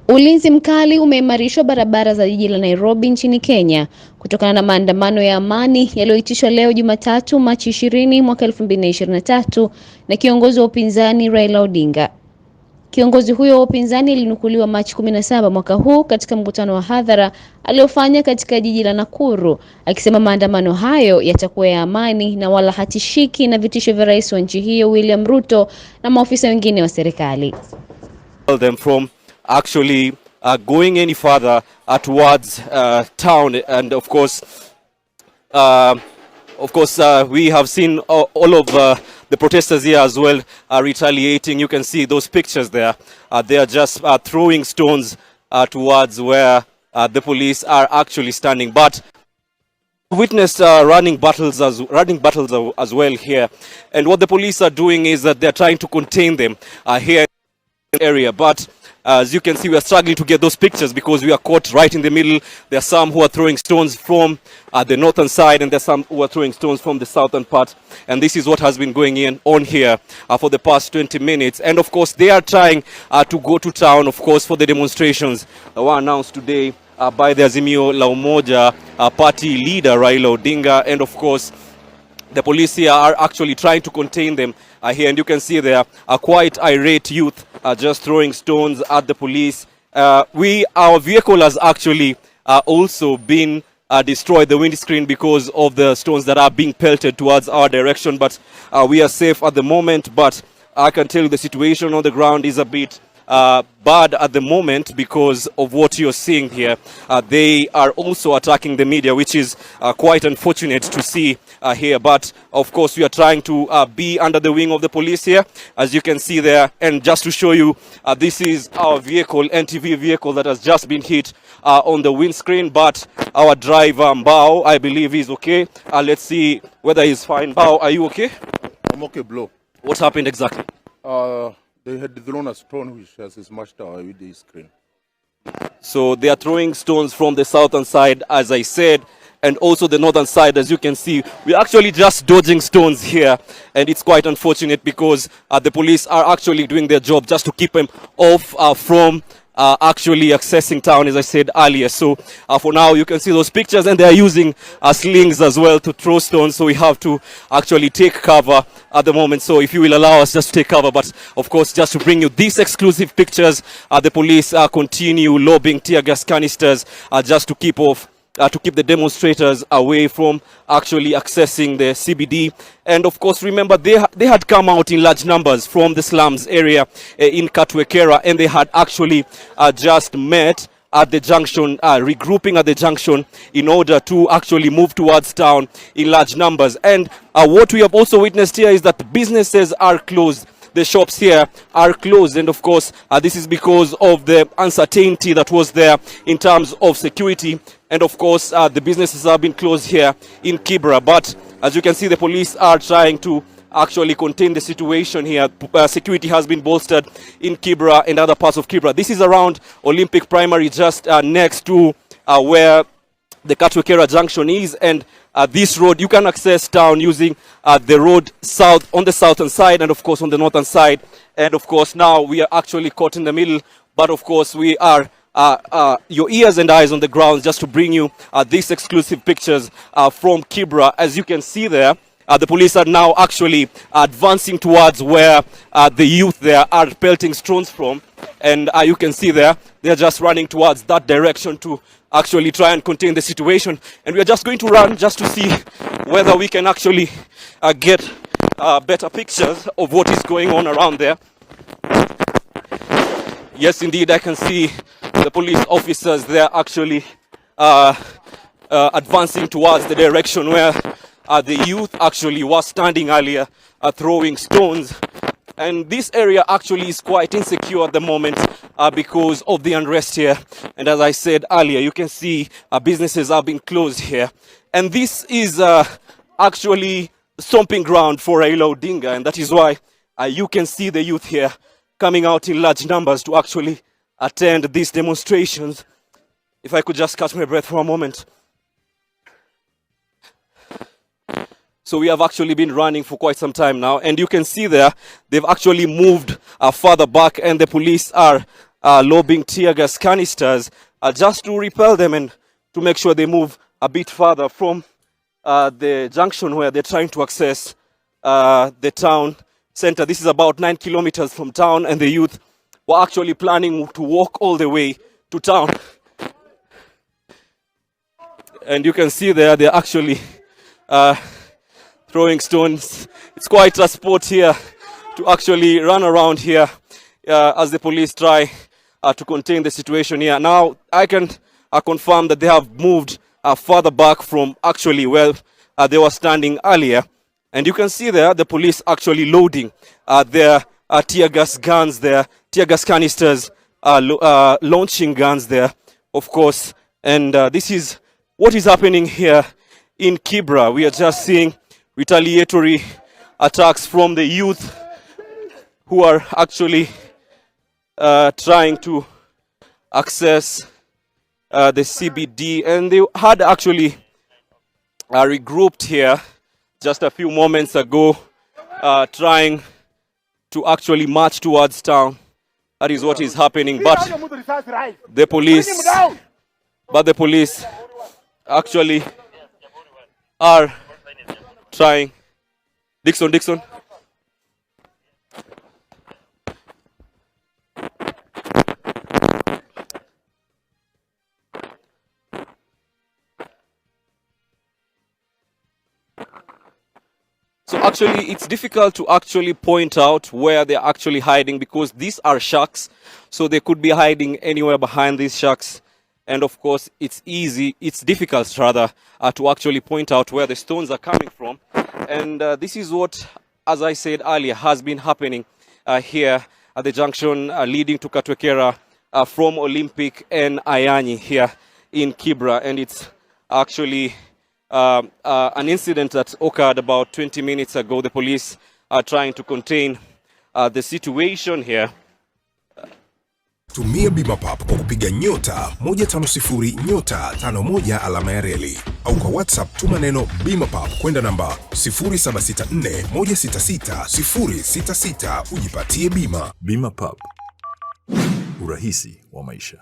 Ulinzi mkali umeimarishwa barabara za jiji la Nairobi nchini Kenya kutokana na maandamano ya amani yaliyoitishwa leo Jumatatu Machi 20 mwaka 2023 na kiongozi wa upinzani Raila Odinga. Kiongozi huyo wa upinzani alinukuliwa Machi 17 mwaka huu katika mkutano wa hadhara aliofanya katika jiji la Nakuru, akisema maandamano hayo yatakuwa ya amani na wala hatishiki na vitisho vya Rais wa nchi hiyo William Ruto na maafisa wengine wa serikali. Actually going any further towards town, and of course we have seen all of the protesters here as well retaliating. You can see those pictures there. They are just throwing stones towards where the police are actually standing. But witnessed running battles as well here, and what the police are doing is that they are trying to contain them here in the area. But as you can see, we are struggling to get those pictures because we are caught right in the middle. There are some who are throwing stones from the northern side, and there are some who are throwing stones from the southern part. And this is what has been going on here for the past 20 minutes. And of course, they are trying to go to town, of course, for the demonstrations that were announced today by the Azimio la Umoja party leader, Raila Odinga. And of course, the police here are actually trying to contain them here. And you can see there are quite irate youth just throwing stones at the police. Our vehicle has actually also been destroyed, the windscreen, because of the stones that are being pelted towards our direction. But we are safe at the moment. But I can tell you the situation on the ground is a bit bad at the moment because of what you're seeing here. They are also attacking the media, which is quite unfortunate to see here. But of course, we are trying to be under the wing of the police here, as you can see there. And just to show you, this is our vehicle, NTV vehicle, that has just been hit on the windscreen. But our driver, Mbao, I believe is okay. Let's see whether he's fine. Mbao, are you okay? I'm okay, bro. What happened exactly? They had thrown a stone which has smashed our video screen. So they are throwing stones from the southern side, as I said, and also the northern side. As you can see, we're actually just dodging stones here, and it's quite unfortunate because the police are actually doing their job just to keep them off from actually accessing town, as I said earlier. So for now, you can see those pictures, and they are using slings as well to throw stones. So we have to actually take cover at the moment. So if you will allow us just to take cover, but of course, just to bring you these exclusive pictures, the police continue lobbing tear gas canisters just to keep the demonstrators away from actually accessing the CBD. And of course, remember, they had come out in large numbers from the slums area in Kutokana, and they had actually just met at the junction, regrouping at the junction in order to actually move towards town in large numbers. And what we have also witnessed here is that businesses are closed. The shops here are closed, and of course this is because of the uncertainty that was there in terms of security. And of course the businesses have been closed here in Kibra. But as you can see, the police are trying to actually contain the situation here. Security has been bolstered in Kibra and other parts of Kibra. This is around Olympic Primary, just next to where the Kutokana junction is. And this road, you can access town using the road south on the southern side, and of course on the northern side. And of course now we are actually caught in the middle. But of course we are your ears and eyes on the ground just to bring you these exclusive pictures from Kibra. As you can see there, the police are now actually advancing towards where the youth there are pelting stones from. And you can see there, they're just running towards that direction to actually try and contain the situation. And we're just going to run just to see whether we can actually get better pictures of what is going on around there. Yes, indeed, I can see the police officers there actually advancing towards the direction where the youth actually was standing earlier, throwing stones. And this area actually is quite insecure at the moment because of the unrest here. And as I said earlier, you can see businesses have been closed here. And this is actually stomping ground for Raila Odinga. And that is why you can see the youth here coming out in large numbers to actually attend these demonstrations. If I could just catch my breath for a moment. So we have actually been running for quite some time now, and you can see there they've actually moved further back, and the police are lobbing tear gas canisters just to repel them and to make sure they move a bit further from the junction where they're trying to access the town center. This is about 9 kilometers from town, and the youth were actually planning to walk all the way to town. And you can see there, they're actually throwing stones. It's quite a sport here to actually run around here as the police try to contain the situation here. Now, I can confirm that they have moved further back from actually where they were standing earlier. And you can see there the police actually loading their tear gas guns there, tear gas canisters, launching guns there, of course. And this is what is happening here in Kibra. We are just seeing retaliatory attacks from the youth who are actually trying to access the CBD. And they had actually regrouped here just a few moments ago, trying to actually march towards town. That is what is happening. But the police actually are trying. Dixon. So actually, it's difficult to actually point out where they're actually hiding, because these are shacks. So they could be hiding anywhere behind these shacks. And of course, it's difficult rather, to actually point out where the stones are coming from. And this is what, as I said earlier, has been happening here at the junction leading to Katwekera from Olympic and Ayanyi here in Kibra. And it's actually an incident that occurred about 20 minutes ago. The police are trying to contain the situation here. Tumia Bima Pap kwa kupiga nyota 150 nyota 51 alama ya reli, au kwa WhatsApp tuma neno Bima Pap kwenda namba 0764166066 ujipatie bima. Bima Pap, urahisi wa maisha.